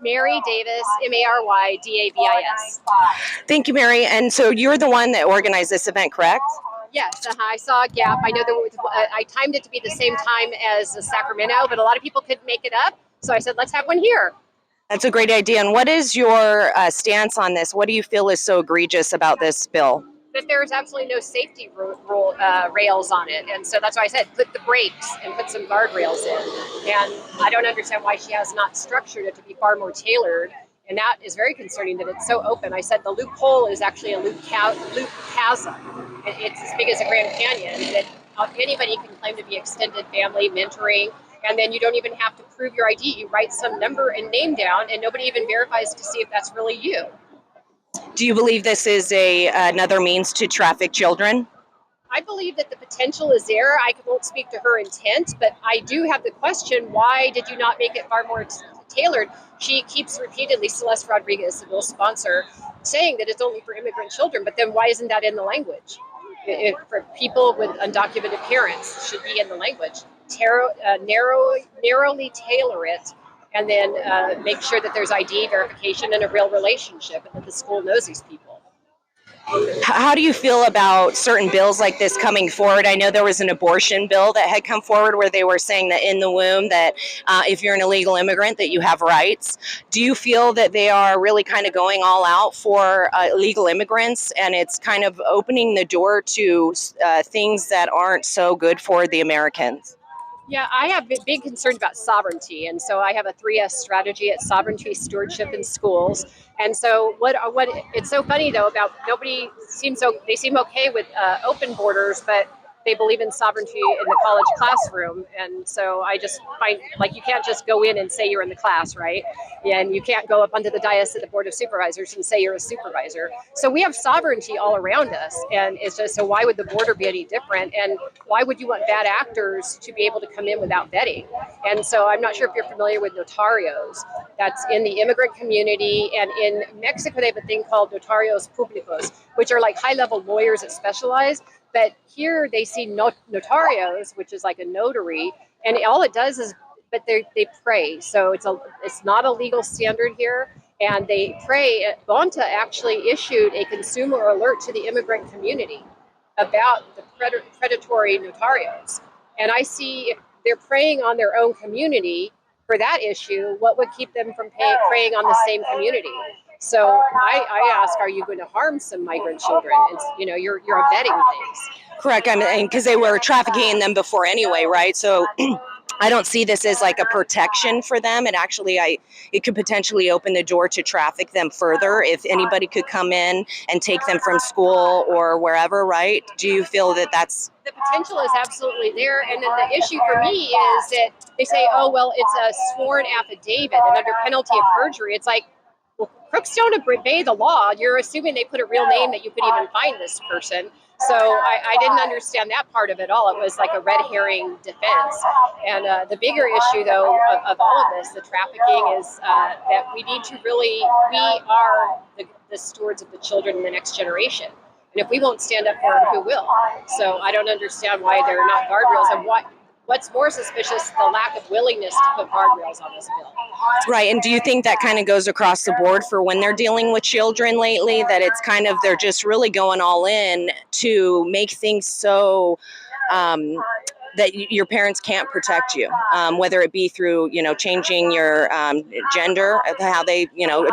Mary Davis, Marydavs. Thank you, Mary. And so you're the one that organized this event, correct? Yes, I saw a gap. I know there was, I timed it to be the same time as Sacramento, but a lot of people couldn't make it up. So I said, let's have one here. That's a great idea. And what is your stance on this? What do you feel is so egregious about this bill? That there is absolutely no safety rails on it. And so that's why I said put the brakes and put some guardrails in. And I don't understand why she has not structured it to be far more tailored. And that is very concerning that it's so open. I said the loophole is actually a loop chasm. It's as big as a Grand Canyon that anybody can claim to be extended family, mentoring, and then you don't even have to prove your ID. You write some number and name down, and nobody even verifies to see if that's really you. Do you believe this is another means to traffic children? I believe that the potential is there. I won't speak to her intent, but I do have the question, why did you not make it far more tailored? She keeps repeatedly, Celeste Rodriguez, the bill sponsor, saying that it's only for immigrant children, but then why isn't that in the language? For people with undocumented parents, it should be in the language. Narrowly tailor it, and then make sure that there's ID verification and a real relationship, and that the school knows these people. How do you feel about certain bills like this coming forward? I know there was an abortion bill that had come forward where they were saying that in the womb that if you're an illegal immigrant that you have rights. Do you feel that they are really kind of going all out for illegal immigrants, and it's kind of opening the door to things that aren't so good for the Americans? Yeah, I have big concerns about sovereignty, and so I have a 3S strategy at sovereignty, stewardship, and schools. And so, what it's so funny though about they seem okay with open borders, but they believe in sovereignty in the college classroom. And so I just find, like, you can't just go in and say you're in the class, right? And you can't go up onto the dais at the Board of Supervisors and say you're a supervisor. So we have sovereignty all around us. And it's just, so why would the border be any different? And why would you want bad actors to be able to come in without vetting? And so I'm not sure if you're familiar with notarios. That's in the immigrant community. And in Mexico, they have a thing called notarios públicos, which are like high-level lawyers that specialize. But here they see notarios, which is like a notary, and all it does is, but they pray. So it's not a legal standard here, and they pray. Bonta actually issued a consumer alert to the immigrant community about the predatory notarios. And I see if they're preying on their own community for that issue, what would keep them from preying on the same community? So I ask, are you going to harm some migrant children? It's, you're abetting things. Correct. I mean, because they were trafficking them before anyway, right? So I don't see this as like a protection for them. It could potentially open the door to traffic them further if anybody could come in and take them from school or wherever, right? Do you feel that that's... The potential is absolutely there. And then the issue for me is that they say, oh, well, it's a sworn affidavit, and under penalty of perjury, it's like, well, crooks don't obey the law. You're assuming they put a real name that you could even find this person. So I didn't understand that part of it all. It was like a red herring defense. And the bigger issue, though, of all of this, the trafficking, is that we need to we are the stewards of the children in the next generation. And if we won't stand up for them, who will? So I don't understand why there are not guardrails, and what's more suspicious, the lack of willingness to put guardrails on this bill. Right, and do you think that kind of goes across the board for when they're dealing with children lately, that it's kind of, they're just really going all in to make things so that your parents can't protect you, whether it be through, changing your gender, how they,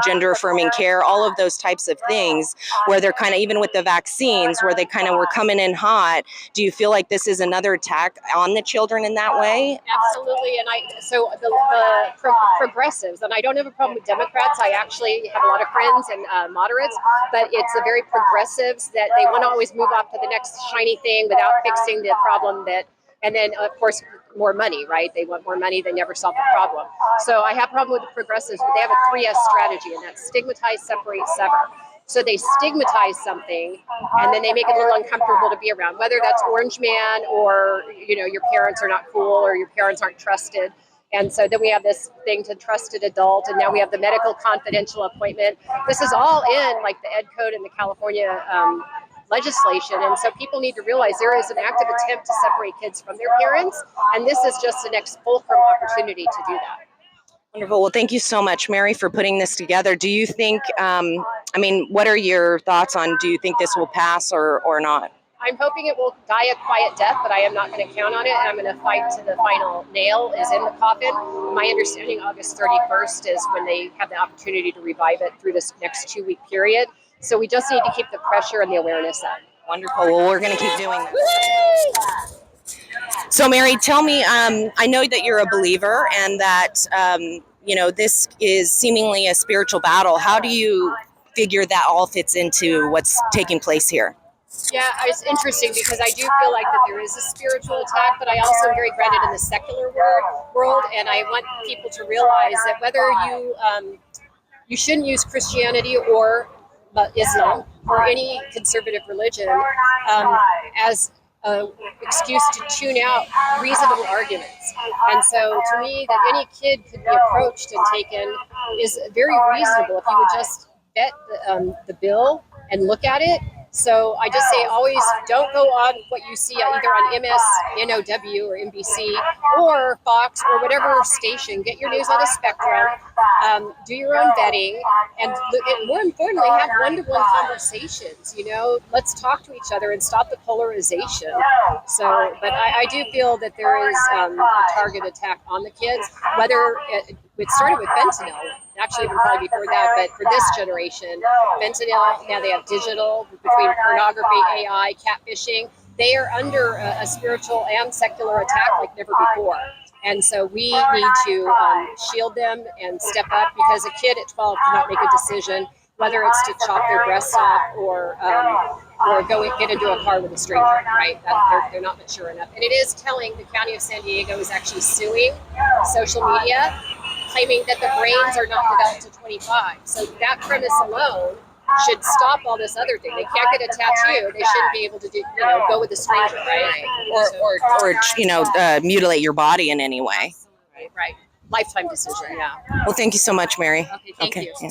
gender affirming care, all of those types of things, where they're kind of, even with the vaccines, where they kind of were coming in hot. Do you feel like this is another attack on the children in that way? Absolutely. And so the progressives, and I don't have a problem with Democrats. I actually have a lot of friends and moderates, but it's the very progressives that they want to always move off to the next shiny thing without fixing the problem and then, of course, more money, right? They want more money. They never solve the problem. So I have a problem with the progressives, but they have a 3S strategy, and that's stigmatize, separate, sever. So they stigmatize something, and then they make it a little uncomfortable to be around, whether that's Orange Man or, your parents are not cool or your parents aren't trusted. And so then we have this thing to trusted adult, and now we have the medical confidential appointment. This is all in like the Ed Code and the California legislation. And so people need to realize there is an active attempt to separate kids from their parents, and this is just the next fulcrum opportunity to do that. Wonderful. Well, thank you so much, Mary, for putting this together. Do you think, I mean, what are your thoughts on, do you think this will pass or not? I'm hoping it will die a quiet death, but I am not going to count on it. And I'm going to fight to the final nail is in the coffin. My understanding, August 31st is when they have the opportunity to revive it through this next 2-week period. So we just need to keep the pressure and the awareness up. Wonderful. Well, we're going to keep doing that. So, Mary, tell me, I know that you're a believer and that, this is seemingly a spiritual battle. How do you figure that all fits into what's taking place here? Yeah, it's interesting because I do feel like that there is a spiritual attack, but I also am very grounded in the secular world, and I want people to realize that whether you shouldn't use Christianity or Islam or any conservative religion as an excuse to tune out reasonable arguments. And so, to me, that any kid could be approached and taken is very reasonable if you would just vet the bill and look at it. So I just say always don't go on what you see either on MSNOW or NBC or Fox or whatever station. Get your news on a spectrum. Do your own vetting, and more importantly, have one-to-one conversations. Let's talk to each other and stop the polarization. So, but I do feel that there is a target attack on the kids. Whether it started with fentanyl. Actually, even probably before that, but for this generation, fentanyl, now they have digital, between pornography, AI, catfishing, they are under a spiritual and secular attack like never before. And so we need to shield them and step up, because a kid at 12 cannot make a decision whether it's to chop their breasts off or go get into a car with a stranger, right? They're not mature enough. And it is telling the county of San Diego is actually suing social media, claiming that the brains are not developed to 25. So that premise alone should stop all this other thing. They can't get a tattoo. They shouldn't be able to go with a stranger, right? Or mutilate your body in any way. Right. Lifetime decision, yeah. Well, thank you so much, Mary. Okay, thank you. Yeah.